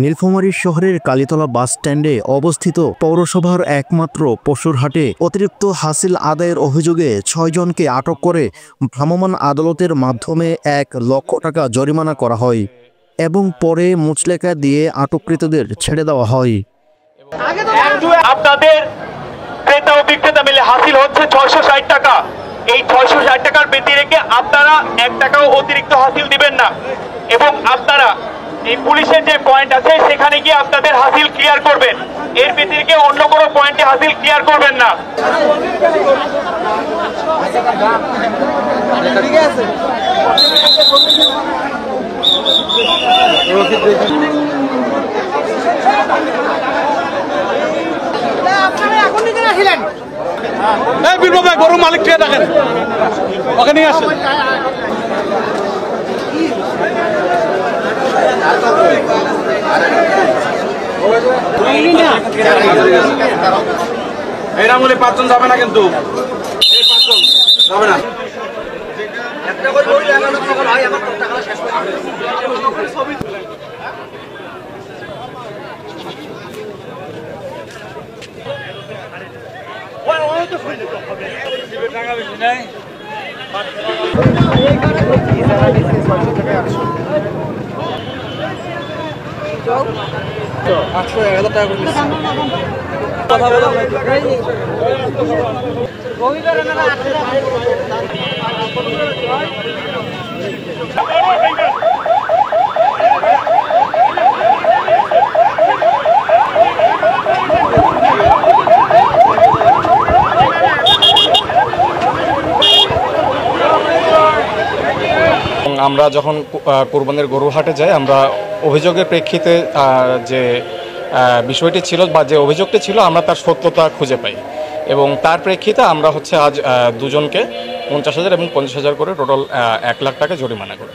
নীলফামারী শহরের কালীতলা বাস স্ট্যান্ডে অবস্থিত পৌরসভার একমাত্র পশুর হাটে অতিরিক্ত হাসিল আদায়ের অভিযোগে ৬ জনকে আটক করে ভ্রাম্যমাণ আদালতের মাধ্যমে ১ লক্ষ টাকা জরিমানা করা হয় এবং পরে মুচলেকা দিয়ে আটককৃতদের ছেড়ে দেওয়া হয়। আপনাদের ক্রেতা ও বিক্রেতা মিলে হাসিল হচ্ছে ৬৬০ টাকা। এই ৬৬০ টাকার ব্যতি রেখে আপনারা ১ টাকাও অতিরিক্ত হাসিল দিবেন না এবং আপনারা এই পুলিশের যে পয়েন্ট আছে সেখানে গিয়ে আপনাদের হাসিল ক্লিয়ার করবেন। এর ব্যতি রেখে অন্য কোনো পয়েন্টে হাসিল ক্লিয়ার করবেন না। গরু মালিক কে দেখেন ওকে নিয়ে আসেন। এরা বলে ৫ জন যাবে না, কিন্তু ৫ জন যাবে না। টাকা বেশি নাই। আমরা যখন কোরবানির গরু হাটে যাই, আমরা অভিযোগের প্রেক্ষিতে যে বিষয়টি ছিল বা যে অভিযোগটি ছিল আমরা তার সত্যতা খুঁজে পাই এবং তার প্রেক্ষিতে আমরা আজ 2 জনকে 50,000 এবং 50,000 করে টোটাল 1 লাখ টাকা জরিমানা করি।